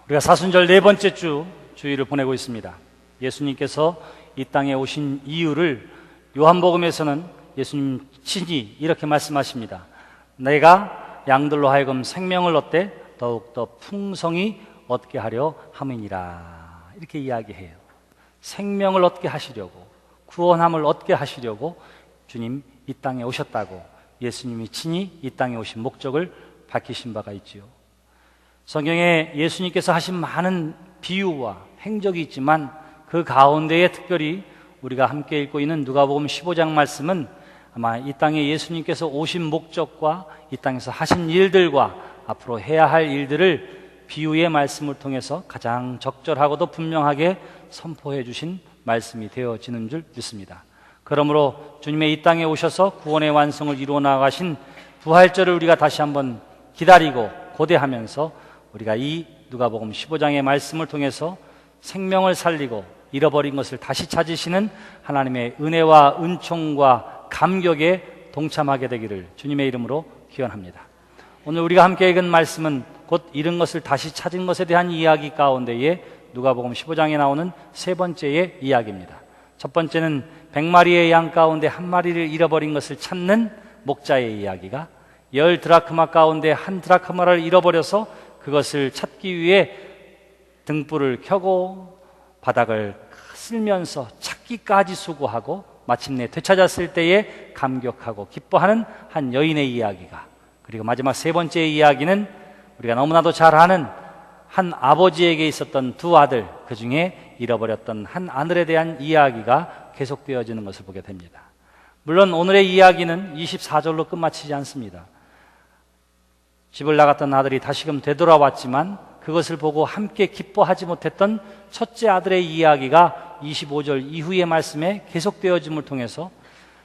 우리가 사순절 네 번째 주일을 보내고 있습니다. 예수님께서 이 땅에 오신 이유를 요한복음에서는 예수님 친히 이렇게 말씀하십니다. 내가 양들로 하여금 생명을 얻되 더욱더 풍성히 얻게 하려 함이니라. 이렇게 이야기해요. 생명을 얻게 하시려고, 구원함을 얻게 하시려고 주님 이 땅에 오셨다고 예수님이 친히 이 땅에 오신 목적을 밝히신 바가 있지요. 성경에 예수님께서 하신 많은 비유와 행적이 있지만 그 가운데에 특별히 우리가 함께 읽고 있는 누가복음 15장 말씀은 아마 이 땅에 예수님께서 오신 목적과 이 땅에서 하신 일들과 앞으로 해야 할 일들을 비유의 말씀을 통해서 가장 적절하고도 분명하게 선포해 주신 말씀이 되어지는 줄 믿습니다. 그러므로 주님의 이 땅에 오셔서 구원의 완성을 이루어 나가신 부활절을 우리가 다시 한번 기다리고 고대하면서 우리가 이 누가복음 15장의 말씀을 통해서 생명을 살리고 잃어버린 것을 다시 찾으시는 하나님의 은혜와 은총과 감격에 동참하게 되기를 주님의 이름으로 기원합니다. 오늘 우리가 함께 읽은 말씀은 곧 잃은 것을 다시 찾은 것에 대한 이야기 가운데에 누가복음 15장에 나오는 세 번째의 이야기입니다. 첫 번째는 100마리의 양 가운데 한 마리를 잃어버린 것을 찾는 목자의 이야기가, 10 드라크마 가운데 한 드라크마를 잃어버려서 그것을 찾기 위해 등불을 켜고 바닥을 쓸면서 찾기까지 수고하고 마침내 되찾았을 때에 감격하고 기뻐하는 한 여인의 이야기가, 그리고 마지막 세 번째 이야기는 우리가 너무나도 잘 아는 한 아버지에게 있었던 두 아들, 그 중에 잃어버렸던 한 아들에 대한 이야기가 계속되어지는 것을 보게 됩니다. 물론 오늘의 이야기는 24절로 끝마치지 않습니다. 집을 나갔던 아들이 다시금 되돌아왔지만 그것을 보고 함께 기뻐하지 못했던 첫째 아들의 이야기가 25절 이후의 말씀에 계속되어짐을 통해서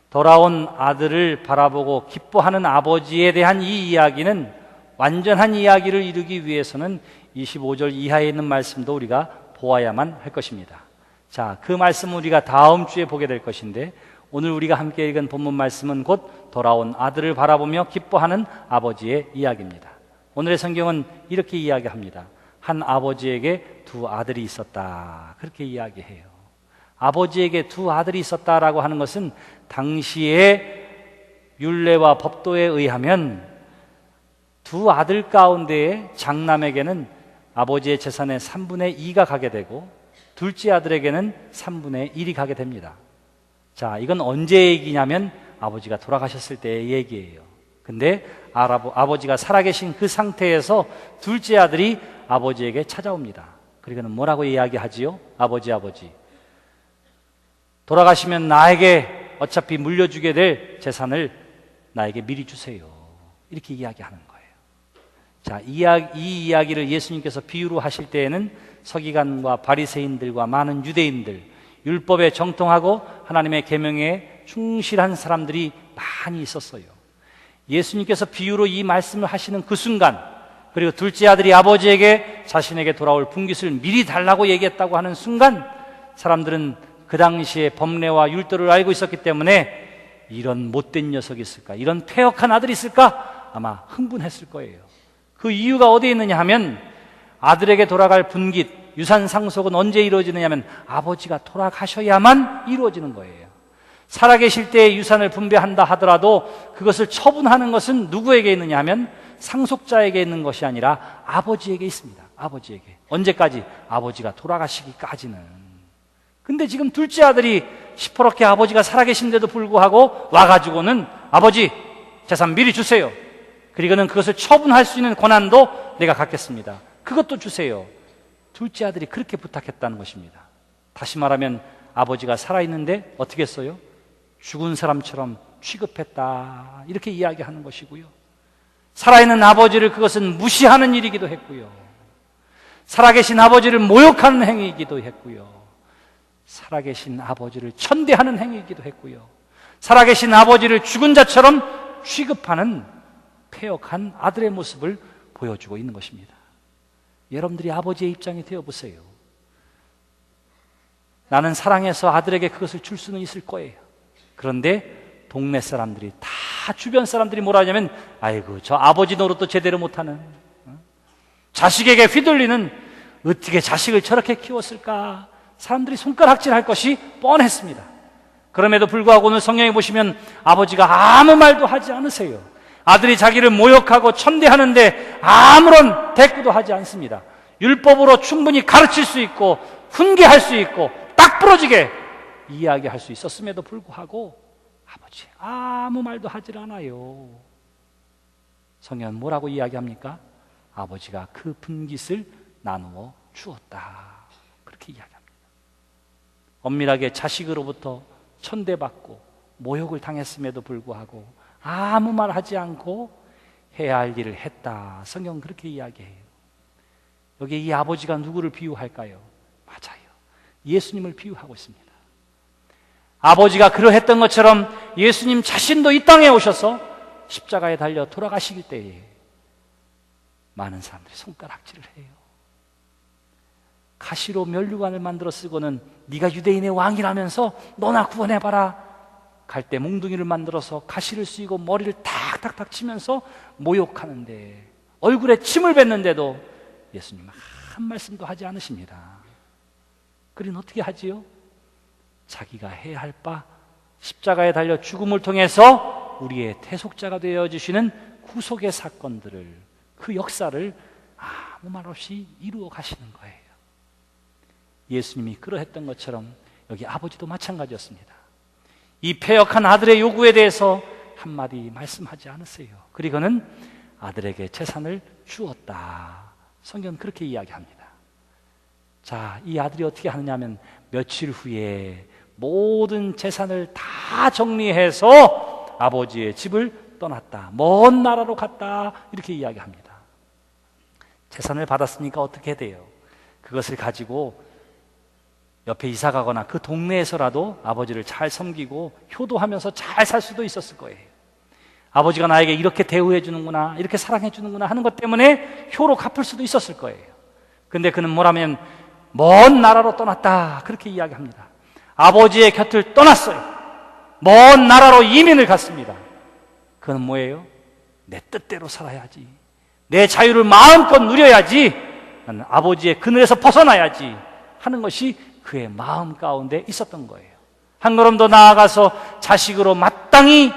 돌아온 아들을 바라보고 기뻐하는 아버지에 대한 이 이야기는 완전한 이야기를 이루기 위해서는 25절 이하에 있는 말씀도 우리가 보아야만 할 것입니다. 자, 그 말씀은 우리가 다음 주에 보게 될 것인데, 오늘 우리가 함께 읽은 본문 말씀은 곧 돌아온 아들을 바라보며 기뻐하는 아버지의 이야기입니다. 오늘의 성경은 이렇게 이야기합니다. 한 아버지에게 두 아들이 있었다, 그렇게 이야기해요. 아버지에게 두 아들이 있었다라고 하는 것은 당시의 율례와 법도에 의하면 두 아들 가운데에 장남에게는 아버지의 재산의 3분의 2가 가게 되고 둘째 아들에게는 3분의 1이 가게 됩니다. 자, 이건 언제 얘기냐면 아버지가 돌아가셨을 때의 얘기예요. 근데 아버지가 살아계신 그 상태에서 둘째 아들이 아버지에게 찾아옵니다. 그리고는 뭐라고 이야기하지요? 아버지, 돌아가시면 나에게 어차피 물려주게 될 재산을 나에게 미리 주세요. 이렇게 이야기하는 거예요. 자, 이 이야기를 예수님께서 비유로 하실 때에는 서기관과 바리새인들과 많은 유대인들, 율법에 정통하고 하나님의 계명에 충실한 사람들이 많이 있었어요. 예수님께서 비유로 이 말씀을 하시는 그 순간, 그리고 둘째 아들이 아버지에게 자신에게 돌아올 분깃을 미리 달라고 얘기했다고 하는 순간, 사람들은 그 당시에 법례와 율도를 알고 있었기 때문에 이런 못된 녀석이 있을까, 이런 패역한 아들이 있을까, 아마 흥분했을 거예요. 그 이유가 어디에 있느냐 하면, 아들에게 돌아갈 분깃, 유산 상속은 언제 이루어지느냐 하면 아버지가 돌아가셔야만 이루어지는 거예요. 살아계실 때의 유산을 분배한다 하더라도 그것을 처분하는 것은 누구에게 있느냐 하면 상속자에게 있는 것이 아니라 아버지에게 있습니다. 아버지에게. 언제까지? 아버지가 돌아가시기까지는. 근데 지금 둘째 아들이 시퍼렇게 아버지가 살아계신데도 불구하고 와가지고는 아버지, 재산 미리 주세요. 그리고는 그것을 처분할 수 있는 권한도 내가 갖겠습니다. 그것도 주세요. 둘째 아들이 그렇게 부탁했다는 것입니다. 다시 말하면 아버지가 살아있는데 어떻게 했어요? 죽은 사람처럼 취급했다, 이렇게 이야기하는 것이고요. 살아있는 아버지를 그것은 무시하는 일이기도 했고요. 살아계신 아버지를 모욕하는 행위이기도 했고요. 살아계신 아버지를 천대하는 행위이기도 했고요. 살아계신 아버지를 죽은 자처럼 취급하는 패역한 아들의 모습을 보여주고 있는 것입니다. 여러분들이 아버지의 입장이 되어보세요. 나는 사랑해서 아들에게 그것을 줄 수는 있을 거예요. 그런데 동네 사람들이 다, 주변 사람들이 뭐라 하냐면, 아이고 저 아버지 노릇도 제대로 못하는, 자식에게 휘둘리는 어떻게 자식을 저렇게 키웠을까? 사람들이 손가락질할 것이 뻔했습니다. 그럼에도 불구하고 오늘 성경에 보시면 아버지가 아무 말도 하지 않으세요. 아들이 자기를 모욕하고 천대하는데 아무런 대꾸도 하지 않습니다. 율법으로 충분히 가르칠 수 있고 훈계할 수 있고 딱 부러지게 이야기할 수 있었음에도 불구하고 아버지 아무 말도 하질 않아요. 성경은 뭐라고 이야기합니까? 아버지가 그 분깃을 나누어 주었다. 그렇게 이야기합니다. 엄밀하게 자식으로부터 천대받고 모욕을 당했음에도 불구하고 아무 말 하지 않고 해야 할 일을 했다. 성경은 그렇게 이야기해요. 여기에 이 아버지가 누구를 비유할까요? 맞아요. 예수님을 비유하고 있습니다. 아버지가 그러했던 것처럼 예수님 자신도 이 땅에 오셔서 십자가에 달려 돌아가시길 때에 많은 사람들이 손가락질을 해요. 가시로 면류관을 만들어 쓰고는 네가 유대인의 왕이라면서 너나 구원해봐라. 갈대 몽둥이를 만들어서 가시를 쓰이고 머리를 탁탁탁 치면서 모욕하는데 얼굴에 침을 뱉는데도 예수님 한 말씀도 하지 않으십니다. 그린 어떻게 하지요? 자기가 해야 할 바 십자가에 달려 죽음을 통해서 우리의 대속자가 되어주시는 구속의 사건들을, 그 역사를 아무 말 없이 이루어 가시는 거예요. 예수님이 그러했던 것처럼 여기 아버지도 마찬가지였습니다. 이 패역한 아들의 요구에 대해서 한마디 말씀하지 않으세요. 그리고는 아들에게 재산을 주었다. 성경은 그렇게 이야기합니다. 자, 이 아들이 어떻게 하느냐 하면 며칠 후에 모든 재산을 다 정리해서 아버지의 집을 떠났다. 먼 나라로 갔다. 이렇게 이야기합니다. 재산을 받았으니까 어떻게 돼요? 그것을 가지고 옆에 이사 가거나 그 동네에서라도 아버지를 잘 섬기고 효도하면서 잘 살 수도 있었을 거예요. 아버지가 나에게 이렇게 대우해 주는구나, 이렇게 사랑해 주는구나 하는 것 때문에 효로 갚을 수도 있었을 거예요. 근데 그는 뭐라면 먼 나라로 떠났다. 그렇게 이야기합니다. 아버지의 곁을 떠났어요. 먼 나라로 이민을 갔습니다. 그는 뭐예요? 내 뜻대로 살아야지. 내 자유를 마음껏 누려야지. 나는 아버지의 그늘에서 벗어나야지 하는 것이 그의 마음 가운데 있었던 거예요. 한 걸음 더 나아가서 자식으로 마땅히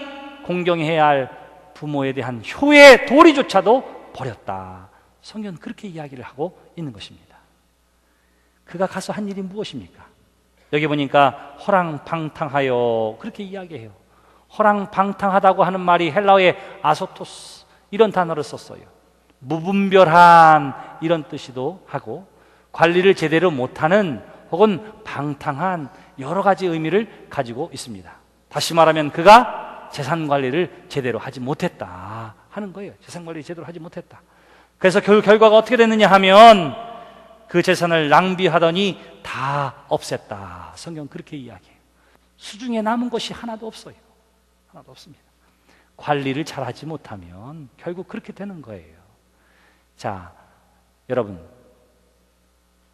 공경해야 할 부모에 대한 효의 도리조차도 버렸다. 성경은 그렇게 이야기를 하고 있는 것입니다. 그가 가서 한 일이 무엇입니까? 여기 보니까 허랑방탕하여 그렇게 이야기해요. 허랑방탕하다고 하는 말이 헬라어의 아소토스 이런 단어를 썼어요. 무분별한 이런 뜻이도 하고 관리를 제대로 못하는 혹은 방탕한 여러 가지 의미를 가지고 있습니다. 다시 말하면 그가 재산 관리를 제대로 하지 못했다 하는 거예요. 재산 관리를 제대로 하지 못했다. 그래서 결과가 어떻게 됐느냐 하면 그 재산을 낭비하더니 다 없앴다. 성경 그렇게 이야기해요. 수중에 남은 것이 하나도 없어요. 하나도 없습니다. 관리를 잘하지 못하면 결국 그렇게 되는 거예요. 자, 여러분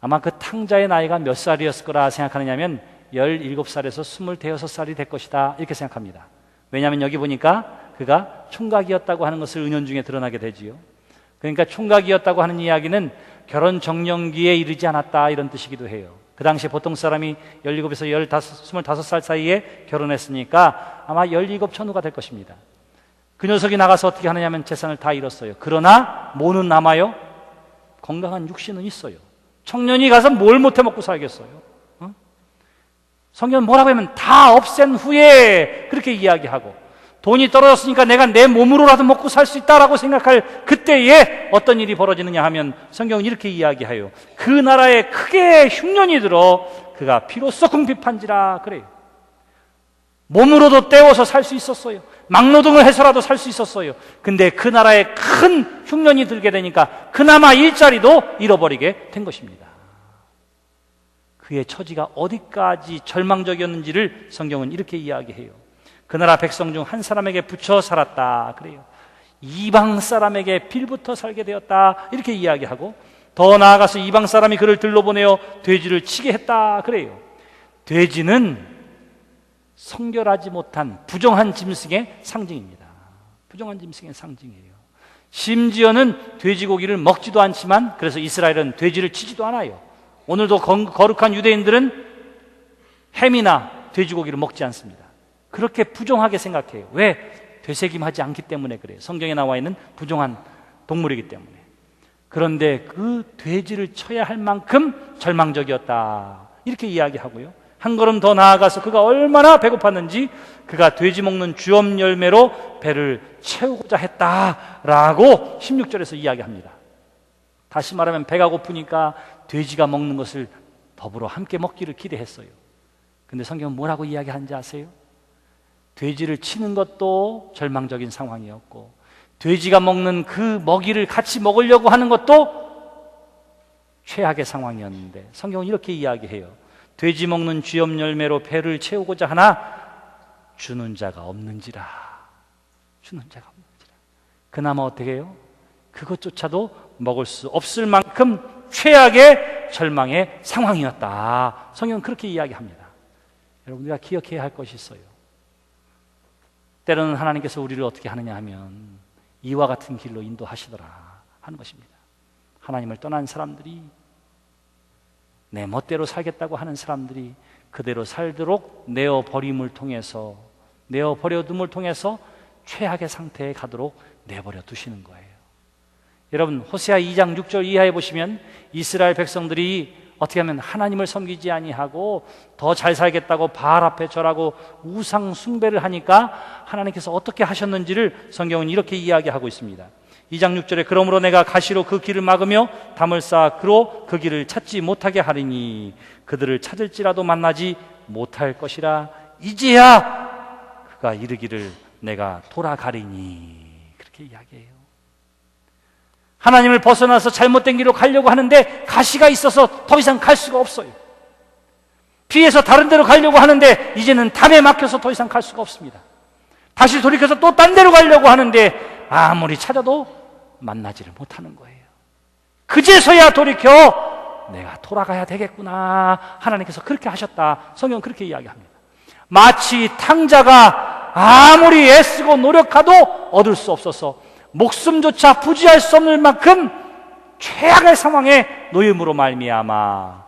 아마 그 탕자의 나이가 몇 살이었을 거라 생각하느냐면 17살에서 26살이 될 것이다 이렇게 생각합니다. 왜냐하면 여기 보니까 그가 총각이었다고 하는 것을 은연중에 드러나게 되지요. 그러니까 총각이었다고 하는 이야기는 결혼 정년기에 이르지 않았다 이런 뜻이기도 해요. 그 당시에 보통 사람이 17에서 25살 사이에 결혼했으니까 아마 17 전후가 될 것입니다. 그 녀석이 나가서 어떻게 하느냐 하면 재산을 다 잃었어요. 그러나 뭐는 남아요? 건강한 육신은 있어요. 청년이 가서 뭘 못해 먹고 살겠어요? 성경은 뭐라고 하면 다 없앤 후에 그렇게 이야기하고 돈이 떨어졌으니까 내가 내 몸으로라도 먹고 살 수 있다라고 생각할 그때에 어떤 일이 벌어지느냐 하면 성경은 이렇게 이야기해요. 그 나라에 크게 흉년이 들어 그가 비로소 궁핍한지라 그래요. 몸으로도 때워서 살 수 있었어요. 막노동을 해서라도 살 수 있었어요. 근데 그 나라에 큰 흉년이 들게 되니까 그나마 일자리도 잃어버리게 된 것입니다. 그의 처지가 어디까지 절망적이었는지를 성경은 이렇게 이야기해요. 그 나라 백성 중 한 사람에게 붙여 살았다 그래요. 이방 사람에게 빌붙어 살게 되었다 이렇게 이야기하고 더 나아가서 이방 사람이 그를 들러보내어 돼지를 치게 했다 그래요. 돼지는 성결하지 못한 부정한 짐승의 상징입니다. 부정한 짐승의 상징이에요. 심지어는 돼지고기를 먹지도 않지만, 그래서 이스라엘은 돼지를 치지도 않아요. 오늘도 거룩한 유대인들은 햄이나 돼지고기를 먹지 않습니다. 그렇게 부정하게 생각해요. 왜? 되새김하지 않기 때문에 그래요. 성경에 나와 있는 부정한 동물이기 때문에. 그런데 그 돼지를 쳐야 할 만큼 절망적이었다, 이렇게 이야기하고요. 한 걸음 더 나아가서 그가 얼마나 배고팠는지 그가 돼지 먹는 주염 열매로 배를 채우고자 했다라고 16절에서 이야기합니다. 다시 말하면 배가 고프니까 돼지가 먹는 것을 더불어 함께 먹기를 기대했어요. 근데 성경은 뭐라고 이야기하는지 아세요? 돼지를 치는 것도 절망적인 상황이었고, 돼지가 먹는 그 먹이를 같이 먹으려고 하는 것도 최악의 상황이었는데, 성경은 이렇게 이야기해요. 돼지 먹는 쥐염 열매로 배를 채우고자 하나 주는 자가 없는지라. 주는 자가 없는지라. 그나마 어떻게 해요? 그것조차도 먹을 수 없을 만큼 최악의 절망의 상황이었다. 성경은 그렇게 이야기합니다. 여러분, 우리가 기억해야 할 것이 있어요. 때로는 하나님께서 우리를 어떻게 하느냐 하면 이와 같은 길로 인도하시더라 하는 것입니다. 하나님을 떠난 사람들이, 내 멋대로 살겠다고 하는 사람들이 그대로 살도록 내어버림을 통해서, 내어버려둠을 통해서 최악의 상태에 가도록 내버려 두시는 거예요. 여러분, 호세아 2장 6절 이하에 보시면 이스라엘 백성들이 어떻게 하면 하나님을 섬기지 아니하고 더 잘 살겠다고 바알 앞에 절하고 우상 숭배를 하니까 하나님께서 어떻게 하셨는지를 성경은 이렇게 이야기하고 있습니다. 2장 6절에 그러므로 내가 가시로 그 길을 막으며 담을 쌓아 그로 그 길을 찾지 못하게 하리니 그들을 찾을지라도 만나지 못할 것이라. 이제야 그가 이르기를 내가 돌아가리니. 그렇게 이야기해요. 하나님을 벗어나서 잘못된 길로 가려고 하는데 가시가 있어서 더 이상 갈 수가 없어요. 피해서 다른 데로 가려고 하는데 이제는 담에 막혀서 더 이상 갈 수가 없습니다. 다시 돌이켜서 또 딴 데로 가려고 하는데 아무리 찾아도 만나지를 못하는 거예요. 그제서야 돌이켜 내가 돌아가야 되겠구나. 하나님께서 그렇게 하셨다. 성경은 그렇게 이야기합니다. 마치 탕자가 아무리 애쓰고 노력해도 얻을 수 없어서 목숨조차 부지할 수 없는 만큼 최악의 상황에 놓임으로 말미암아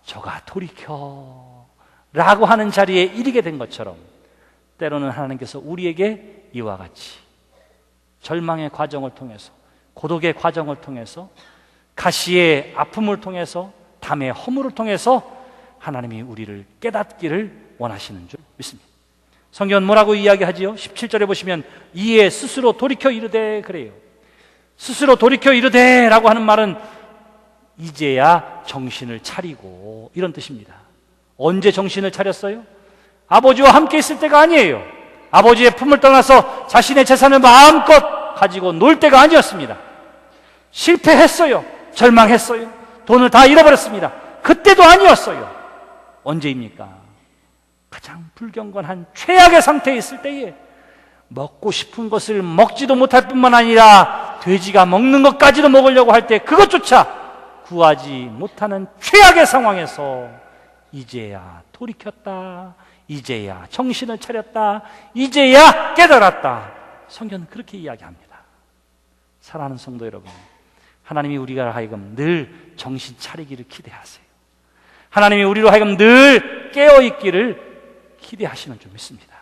저가 돌이켜 라고 하는 자리에 이르게 된 것처럼, 때로는 하나님께서 우리에게 이와 같이 절망의 과정을 통해서, 고독의 과정을 통해서, 가시의 아픔을 통해서, 담의 허물을 통해서 하나님이 우리를 깨닫기를 원하시는 줄 믿습니다. 성경은 뭐라고 이야기하지요? 17절에 보시면 이에 스스로 돌이켜 이르되, 그래요. 스스로 돌이켜 이르되 라고 하는 말은 이제야 정신을 차리고, 이런 뜻입니다. 언제 정신을 차렸어요? 아버지와 함께 있을 때가 아니에요. 아버지의 품을 떠나서 자신의 재산을 마음껏 가지고 놀 때가 아니었습니다. 실패했어요. 절망했어요. 돈을 다 잃어버렸습니다. 그때도 아니었어요. 언제입니까? 가장 불경건한 최악의 상태에 있을 때에 먹고 싶은 것을 먹지도 못할 뿐만 아니라 돼지가 먹는 것까지도 먹으려고 할 때 그것조차 구하지 못하는 최악의 상황에서 이제야 돌이켰다, 이제야 정신을 차렸다, 이제야 깨달았다. 성경은 그렇게 이야기합니다. 사랑하는 성도 여러분, 하나님이 우리가 하여금 늘 정신 차리기를 기대하세요. 하나님이 우리로 하여금 늘 깨어있기를 기대하시는 줄 믿습니다.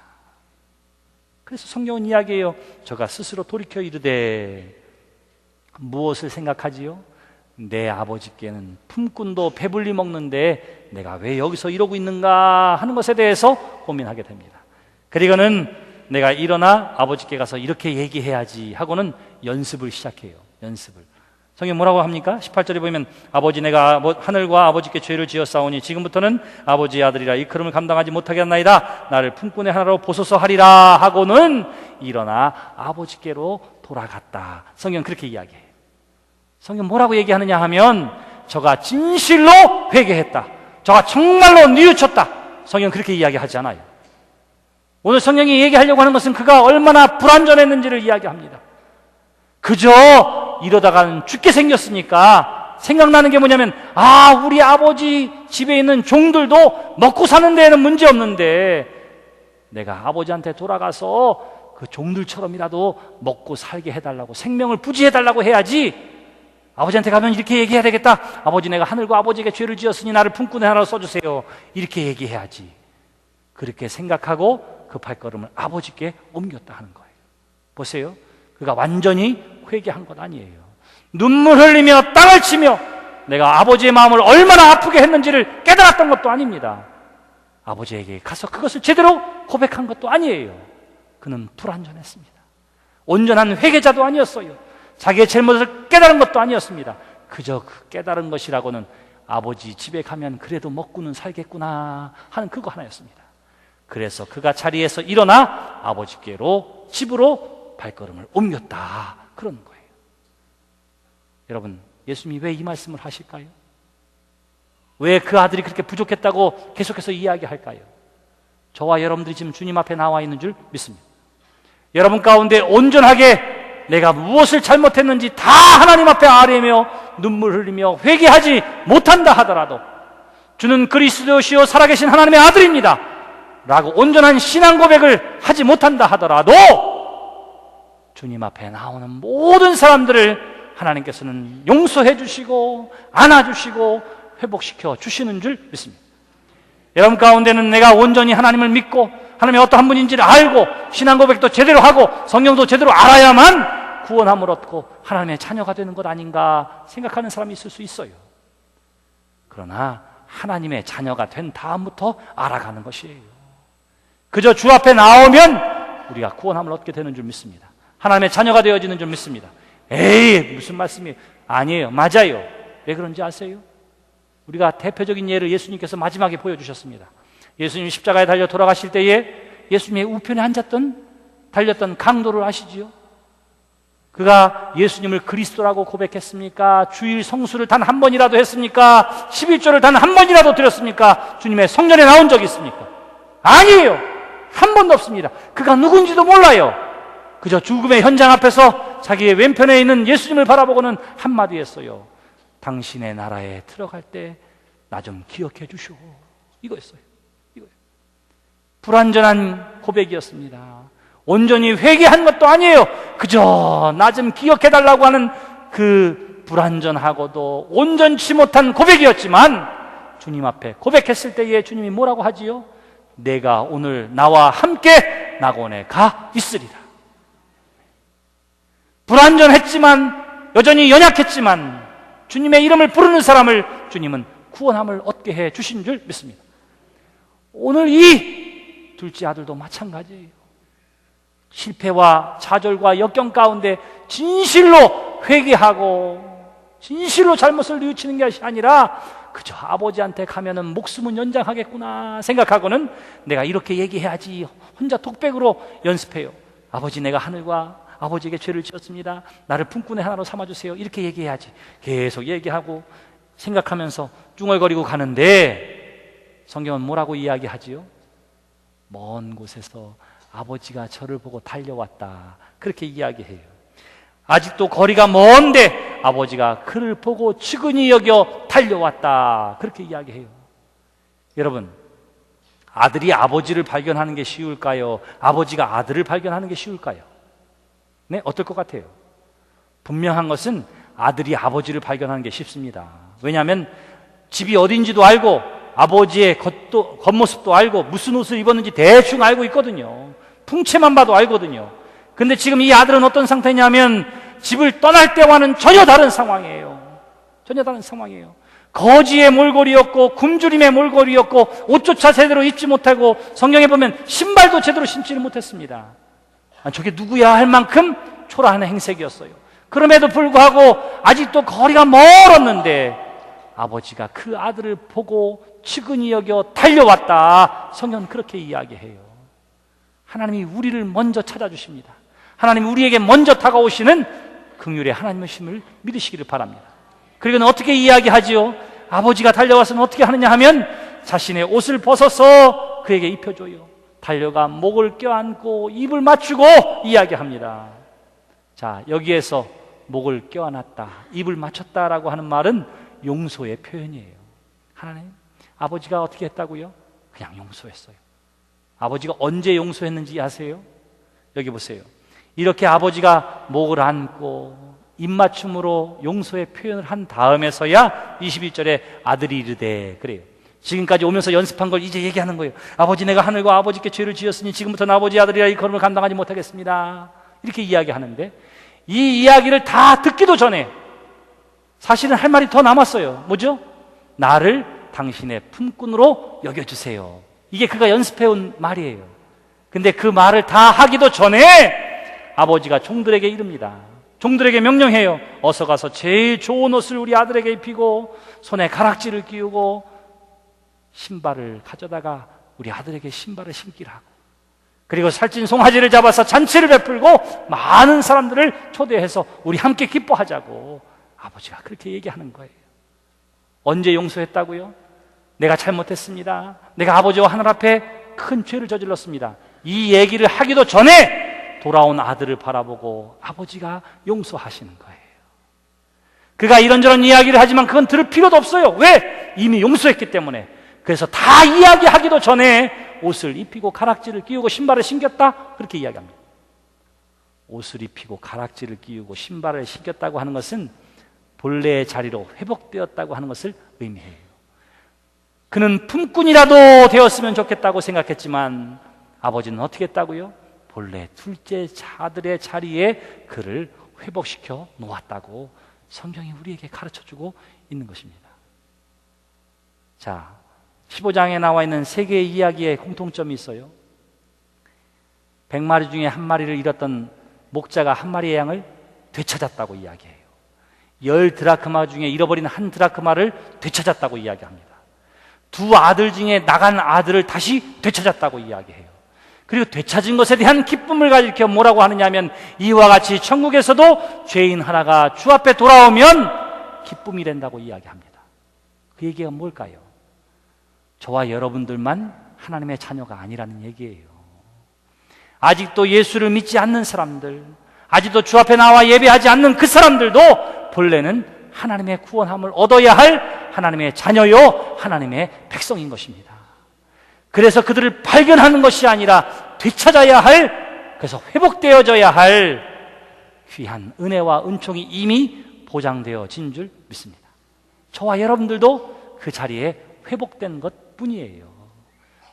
그래서 성경은 이야기해요. 저가 스스로 돌이켜 이르되, 무엇을 생각하지요? 내 아버지께는 품꾼도 배불리 먹는데 내가 왜 여기서 이러고 있는가 하는 것에 대해서 고민하게 됩니다. 그리고는 내가 일어나 아버지께 가서 이렇게 얘기해야지 하고는 연습을 시작해요. 연습을. 성경 뭐라고 합니까? 18절에 보면 아버지, 내가 하늘과 아버지께 죄를 지었사오니 지금부터는 아버지의 아들이라 일컬음을 감당하지 못하게 한나이다. 나를 품꾼의 하나로 보소서 하리라 하고는 일어나 아버지께로 돌아갔다. 성경은 그렇게 이야기해요. 성경 뭐라고 얘기하느냐 하면 저가 진실로 회개했다, 저가 정말로 뉘우쳤다. 성경은 그렇게 이야기하지 않아요. 오늘 성경이 얘기하려고 하는 것은 그가 얼마나 불완전했는지를 이야기합니다. 그저 이러다가는 죽게 생겼으니까 생각나는 게 뭐냐면, 우리 아버지 집에 있는 종들도 먹고 사는 데에는 문제 없는데 내가 아버지한테 돌아가서 그 종들처럼이라도 먹고 살게 해달라고, 생명을 부지해달라고 해야지. 아버지한테 가면 이렇게 얘기해야 되겠다. 아버지, 내가 하늘과 아버지에게 죄를 지었으니 나를 품꾼의 하나로 써주세요. 이렇게 얘기해야지. 그렇게 생각하고 그 발걸음을 아버지께 옮겼다 하는 거예요. 보세요. 그가 완전히 회개한 것 아니에요. 눈물 흘리며 땅을 치며 내가 아버지의 마음을 얼마나 아프게 했는지를 깨달았던 것도 아닙니다. 아버지에게 가서 그것을 제대로 고백한 것도 아니에요. 그는 불완전했습니다. 온전한 회개자도 아니었어요. 자기의 잘못을 깨달은 것도 아니었습니다. 그저 그 깨달은 것이라고는 아버지 집에 가면 그래도 먹고는 살겠구나 하는 그거 하나였습니다. 그래서 그가 자리에서 일어나 아버지께로 집으로 발걸음을 옮겼다, 그런 거예요. 여러분, 예수님이 왜 이 말씀을 하실까요? 왜 그 아들이 그렇게 부족했다고 계속해서 이야기할까요? 저와 여러분들이 지금 주님 앞에 나와 있는 줄 믿습니다. 여러분 가운데 온전하게 내가 무엇을 잘못했는지 다 하나님 앞에 아뢰며 눈물 흘리며 회개하지 못한다 하더라도 주는 그리스도시요 살아계신 하나님의 아들입니다 라고 온전한 신앙 고백을 하지 못한다 하더라도 주님 앞에 나오는 모든 사람들을 하나님께서는 용서해 주시고 안아주시고 회복시켜 주시는 줄 믿습니다. 여러분 가운데는 내가 온전히 하나님을 믿고 하나님이 어떠한 분인지를 알고 신앙 고백도 제대로 하고 성경도 제대로 알아야만 구원함을 얻고 하나님의 자녀가 되는 것 아닌가 생각하는 사람이 있을 수 있어요. 그러나 하나님의 자녀가 된 다음부터 알아가는 것이에요. 그저 주 앞에 나오면 우리가 구원함을 얻게 되는 줄 믿습니다. 하나님의 자녀가 되어지는 줄 믿습니다. 에이, 무슨 말씀이에요? 아니에요. 맞아요. 왜 그런지 아세요? 우리가 대표적인 예를 예수님께서 마지막에 보여주셨습니다. 예수님 십자가에 달려 돌아가실 때에 예수님의 우편에 달렸던 강도를 아시지요? 그가 예수님을 그리스도라고 고백했습니까? 주일 성수를 단 한 번이라도 했습니까? 11조를 단 한 번이라도 드렸습니까? 주님의 성전에 나온 적이 있습니까? 아니에요. 한 번도 없습니다. 그가 누군지도 몰라요. 그저 죽음의 현장 앞에서 자기의 왼편에 있는 예수님을 바라보고는 한마디 했어요. 당신의 나라에 들어갈 때 나 좀 기억해 주시오. 이거였어요. 이거예요. 불완전한 고백이었습니다. 온전히 회개한 것도 아니에요. 그저 나 좀 기억해 달라고 하는 그 불완전하고도 온전치 못한 고백이었지만 주님 앞에 고백했을 때에 주님이 뭐라고 하지요? 내가 오늘 나와 함께 낙원에 가 있으리라. 불완전했지만 여전히 연약했지만 주님의 이름을 부르는 사람을 주님은 구원함을 얻게 해 주신 줄 믿습니다. 오늘 이 둘째 아들도 마찬가지예요. 실패와 좌절과 역경 가운데 진실로 회개하고 진실로 잘못을 뉘우치는 것이 아니라 그저 아버지한테 가면은 목숨은 연장하겠구나 생각하고는 내가 이렇게 얘기해야지 혼자 독백으로 연습해요. 아버지, 내가 하늘과 아버지에게 죄를 지었습니다. 나를 품꾼의 하나로 삼아주세요. 이렇게 얘기해야지. 계속 얘기하고 생각하면서 쭝얼거리고 가는데 성경은 뭐라고 이야기하지요? 먼 곳에서 아버지가 저를 보고 달려왔다. 그렇게 이야기해요. 아직도 거리가 먼데 아버지가 그를 보고 측은히 여겨 달려왔다. 그렇게 이야기해요. 여러분, 아들이 아버지를 발견하는 게 쉬울까요? 아버지가 아들을 발견하는 게 쉬울까요? 네, 어떨 것 같아요? 분명한 것은 아들이 아버지를 발견하는 게 쉽습니다. 왜냐하면 집이 어딘지도 알고 아버지의 겉모습도 알고 무슨 옷을 입었는지 대충 알고 있거든요. 풍채만 봐도 알거든요. 근데 지금 이 아들은 어떤 상태냐면 집을 떠날 때와는 전혀 다른 상황이에요. 전혀 다른 상황이에요. 거지의 몰골이었고 굶주림의 몰골이었고 옷조차 제대로 입지 못하고 성경에 보면 신발도 제대로 신지를 못했습니다. 저게 누구야 할 만큼 초라한 행색이었어요. 그럼에도 불구하고 아직도 거리가 멀었는데 아버지가 그 아들을 보고 측은히 여겨 달려왔다. 성경은 그렇게 이야기해요. 하나님이 우리를 먼저 찾아주십니다. 하나님이 우리에게 먼저 다가오시는 긍휼의 하나님이심을 믿으시기를 바랍니다. 그리고는 어떻게 이야기하지요? 아버지가 달려와서는 어떻게 하느냐 하면 자신의 옷을 벗어서 그에게 입혀줘요. 달려가 목을 껴안고 입을 맞추고 이야기합니다. 자, 여기에서 목을 껴안았다, 입을 맞췄다라고 하는 말은 용서의 표현이에요. 하나님, 아버지가 어떻게 했다고요? 그냥 용서했어요. 아버지가 언제 용서했는지 아세요? 여기 보세요. 이렇게 아버지가 목을 안고 입맞춤으로 용서의 표현을 한 다음에서야 21절에 아들이 이르되, 그래요. 지금까지 오면서 연습한 걸 이제 얘기하는 거예요. 아버지, 내가 하늘과 아버지께 죄를 지었으니 지금부터는 아버지 아들이라 이 걸음을 감당하지 못하겠습니다. 이렇게 이야기하는데, 이 이야기를 다 듣기도 전에 사실은 할 말이 더 남았어요. 뭐죠? 나를 당신의 품꾼으로 여겨주세요. 이게 그가 연습해온 말이에요. 근데 그 말을 다 하기도 전에 아버지가 종들에게 이릅니다. 종들에게 명령해요. 어서 가서 제일 좋은 옷을 우리 아들에게 입히고 손에 가락지를 끼우고 신발을 가져다가 우리 아들에게 신발을 신기라고, 그리고 살찐 송아지를 잡아서 잔치를 베풀고 많은 사람들을 초대해서 우리 함께 기뻐하자고 아버지가 그렇게 얘기하는 거예요. 언제 용서했다고요? 내가 잘못했습니다. 내가 아버지와 하늘 앞에 큰 죄를 저질렀습니다. 이 얘기를 하기도 전에 돌아온 아들을 바라보고 아버지가 용서하시는 거예요. 그가 이런저런 이야기를 하지만 그건 들을 필요도 없어요. 왜? 이미 용서했기 때문에. 그래서 다 이야기하기도 전에 옷을 입히고 가락지를 끼우고 신발을 신겼다, 그렇게 이야기합니다. 옷을 입히고 가락지를 끼우고 신발을 신겼다고 하는 것은 본래의 자리로 회복되었다고 하는 것을 의미해요. 그는 품꾼이라도 되었으면 좋겠다고 생각했지만 아버지는 어떻게 했다고요? 본래 둘째 아들의 자리에 그를 회복시켜 놓았다고 성경이 우리에게 가르쳐주고 있는 것입니다. 자, 15장에 나와 있는 세 개의 이야기에 공통점이 있어요. 100마리 중에 한 마리를 잃었던 목자가 한 마리의 양을 되찾았다고 이야기해요. 10드라크마 중에 잃어버린 한 드라크마를 되찾았다고 이야기합니다. 두 아들 중에 나간 아들을 다시 되찾았다고 이야기해요. 그리고 되찾은 것에 대한 기쁨을 가리켜 뭐라고 하느냐면, 이와 같이 천국에서도 죄인 하나가 주 앞에 돌아오면 기쁨이 된다고 이야기합니다. 그 얘기가 뭘까요? 저와 여러분들만 하나님의 자녀가 아니라는 얘기예요. 아직도 예수를 믿지 않는 사람들, 아직도 주 앞에 나와 예배하지 않는 그 사람들도 본래는 하나님의 구원함을 얻어야 할 하나님의 자녀요, 하나님의 백성인 것입니다. 그래서 그들을 발견하는 것이 아니라 되찾아야 할, 그래서 회복되어져야 할 귀한 은혜와 은총이 이미 보장되어진 줄 믿습니다. 저와 여러분들도 그 자리에 회복된 것 뿐이에요.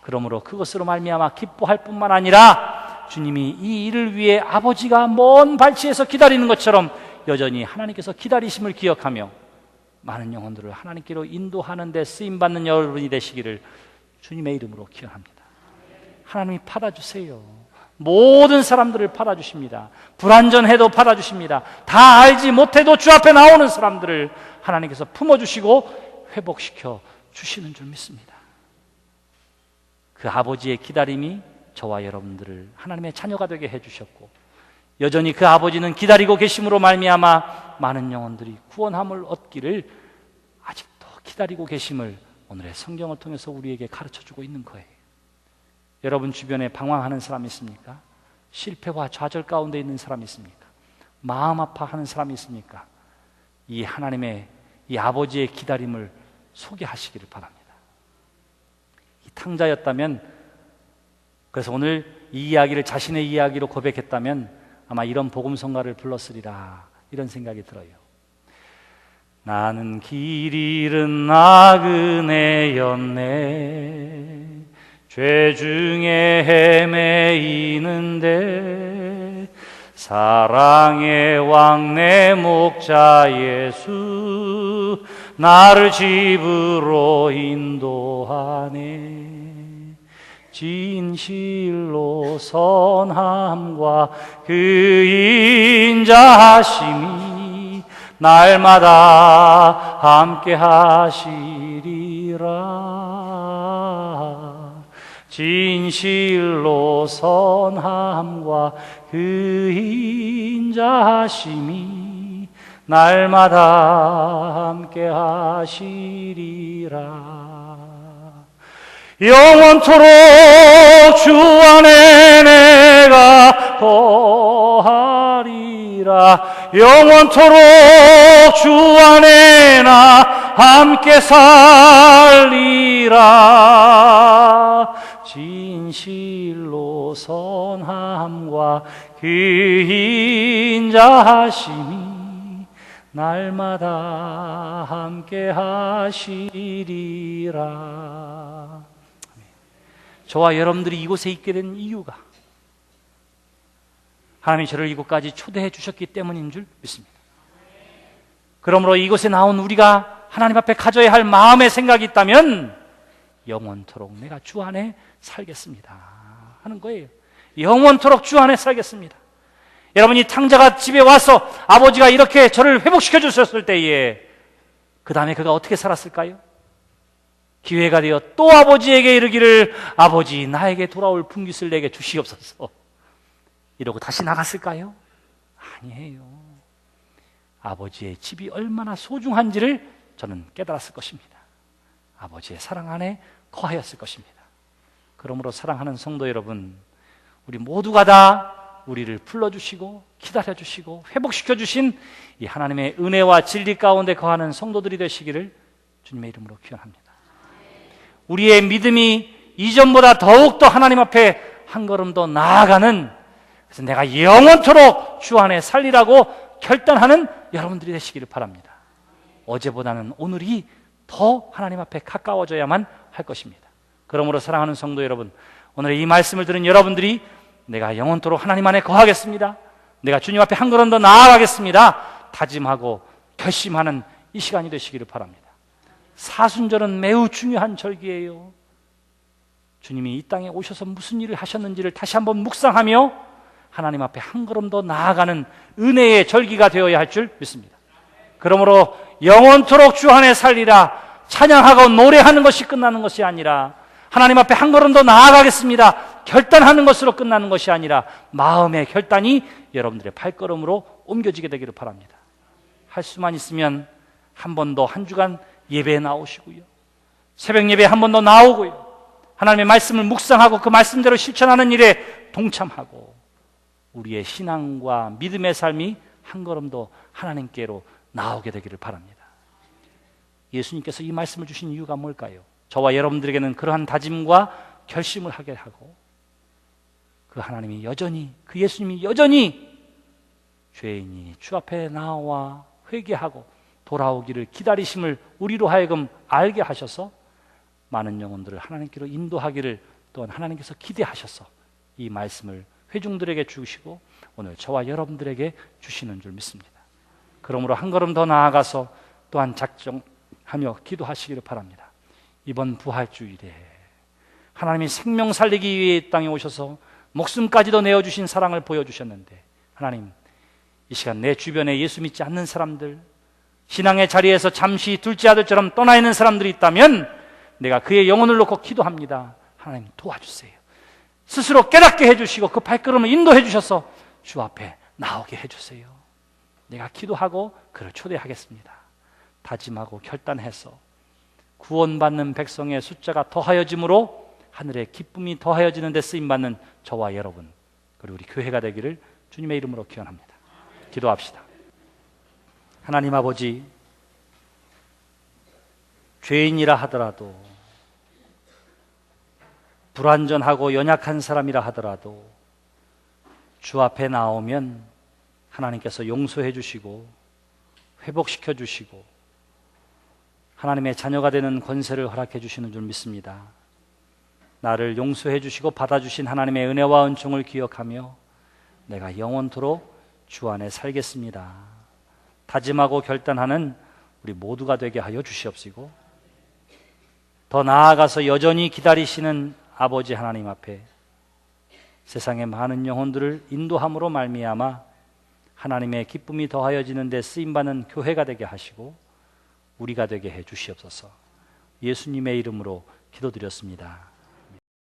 그러므로 그것으로 말미암아 기뻐할 뿐만 아니라 주님이 이 일을 위해 아버지가 먼 발치에서 기다리는 것처럼 여전히 하나님께서 기다리심을 기억하며 많은 영혼들을 하나님께로 인도하는 데 쓰임받는 여러분이 되시기를 주님의 이름으로 기원합니다. 하나님이 받아주세요. 모든 사람들을 받아주십니다. 불완전해도 받아주십니다. 다 알지 못해도 주 앞에 나오는 사람들을 하나님께서 품어주시고 회복시켜 주시는 줄 믿습니다. 그 아버지의 기다림이 저와 여러분들을 하나님의 자녀가 되게 해주셨고, 여전히 그 아버지는 기다리고 계심으로 말미암아 많은 영혼들이 구원함을 얻기를 아직도 기다리고 계심을 오늘의 성경을 통해서 우리에게 가르쳐주고 있는 거예요. 여러분 주변에 방황하는 사람이 있습니까? 실패와 좌절 가운데 있는 사람이 있습니까? 마음 아파하는 사람이 있습니까? 이 하나님의, 이 아버지의 기다림을 소개하시기를 바랍니다. 이 탕자였다면, 그래서 오늘 이 이야기를 자신의 이야기로 고백했다면 아마 이런 복음성가를 불렀으리라, 이런 생각이 들어요. 나는 길 잃은 나그네였네, 죄 중에 헤매이는데 사랑의 왕 내 목자 예수 나를 집으로 인도하네. 진실로 선함과 그 인자하심이 날마다 함께 하시리라. 진실로 선함과 그 인자하심이 날마다 함께 하시리라. 영원토록 주 안에 내가 거하리라. 영원토록 주 안에 나 함께 살리라. 진실로 선함과 그 인자하심이 날마다 함께 하시리라. 저와 여러분들이 이곳에 있게 된 이유가 하나님이 저를 이곳까지 초대해 주셨기 때문인 줄 믿습니다. 그러므로 이곳에 나온 우리가 하나님 앞에 가져야 할 마음의 생각이 있다면 영원토록 내가 주 안에 살겠습니다 하는 거예요. 영원토록 주 안에 살겠습니다. 여러분이 탕자가 집에 와서 아버지가 이렇게 저를 회복시켜 주셨을 때에 그 다음에 그가 어떻게 살았을까요? 기회가 되어 또 아버지에게 이르기를 아버지 나에게 돌아올 분깃을 내게 주시옵소서 이러고 다시 나갔을까요? 아니에요. 아버지의 집이 얼마나 소중한지를 저는 깨달았을 것입니다. 아버지의 사랑 안에 거하였을 것입니다. 그러므로 사랑하는 성도 여러분, 우리 모두가 다 우리를 불러주시고 기다려주시고 회복시켜주신 이 하나님의 은혜와 진리 가운데 거하는 성도들이 되시기를 주님의 이름으로 기원합니다. 우리의 믿음이 이전보다 더욱더 하나님 앞에 한 걸음 더 나아가는, 그래서 내가 영원토록 주 안에 살리라고 결단하는 여러분들이 되시기를 바랍니다. 어제보다는 오늘이 더 하나님 앞에 가까워져야만 할 것입니다. 그러므로 사랑하는 성도 여러분, 오늘 이 말씀을 들은 여러분들이 내가 영원토록 하나님 안에 거하겠습니다, 내가 주님 앞에 한 걸음 더 나아가겠습니다 다짐하고 결심하는 이 시간이 되시기를 바랍니다. 사순절은 매우 중요한 절기예요. 주님이 이 땅에 오셔서 무슨 일을 하셨는지를 다시 한번 묵상하며 하나님 앞에 한 걸음 더 나아가는 은혜의 절기가 되어야 할 줄 믿습니다. 그러므로 영원토록 주 안에 살리라 찬양하고 노래하는 것이 끝나는 것이 아니라, 하나님 앞에 한 걸음 더 나아가겠습니다 결단하는 것으로 끝나는 것이 아니라 마음의 결단이 여러분들의 발걸음으로 옮겨지게 되기를 바랍니다. 할 수만 있으면 한 번 더 한 주간 예배에 나오시고요, 새벽 예배에 한 번 더 나오고요, 하나님의 말씀을 묵상하고 그 말씀대로 실천하는 일에 동참하고 우리의 신앙과 믿음의 삶이 한 걸음 더 하나님께로 나오게 되기를 바랍니다. 예수님께서 이 말씀을 주신 이유가 뭘까요? 저와 여러분들에게는 그러한 다짐과 결심을 하게 하고, 그 하나님이 여전히, 그 예수님이 여전히 죄인이 주 앞에 나와 회개하고 돌아오기를 기다리심을 우리로 하여금 알게 하셔서 많은 영혼들을 하나님께로 인도하기를 또한 하나님께서 기대하셔서 이 말씀을 회중들에게 주시고 오늘 저와 여러분들에게 주시는 줄 믿습니다. 그러므로 한 걸음 더 나아가서 또한 작정하며 기도하시기를 바랍니다. 이번 부활주일에 하나님이 생명 살리기 위해 이 땅에 오셔서 목숨까지도 내어주신 사랑을 보여주셨는데, 하나님 이 시간 내 주변에 예수 믿지 않는 사람들, 신앙의 자리에서 잠시 둘째 아들처럼 떠나 있는 사람들이 있다면 내가 그의 영혼을 놓고 기도합니다. 하나님 도와주세요. 스스로 깨닫게 해주시고 그 발걸음을 인도해 주셔서 주 앞에 나오게 해주세요. 내가 기도하고 그를 초대하겠습니다. 다짐하고 결단해서 구원받는 백성의 숫자가 더하여짐으로 하늘의 기쁨이 더하여지는 데 쓰임받는 저와 여러분, 그리고 우리 교회가 되기를 주님의 이름으로 기원합니다. 기도합시다. 하나님 아버지, 죄인이라 하더라도, 불완전하고 연약한 사람이라 하더라도 주 앞에 나오면 하나님께서 용서해 주시고 회복시켜 주시고 하나님의 자녀가 되는 권세를 허락해 주시는 줄 믿습니다. 나를 용서해 주시고 받아주신 하나님의 은혜와 은총을 기억하며 내가 영원토록 주 안에 살겠습니다 다짐하고 결단하는 우리 모두가 되게 하여 주시옵시고, 더 나아가서 여전히 기다리시는 아버지 하나님 앞에 세상의 많은 영혼들을 인도함으로 말미암아 하나님의 기쁨이 더하여지는 데 쓰임받는 교회가 되게 하시고 우리가 되게 해 주시옵소서. 예수님의 이름으로 기도드렸습니다.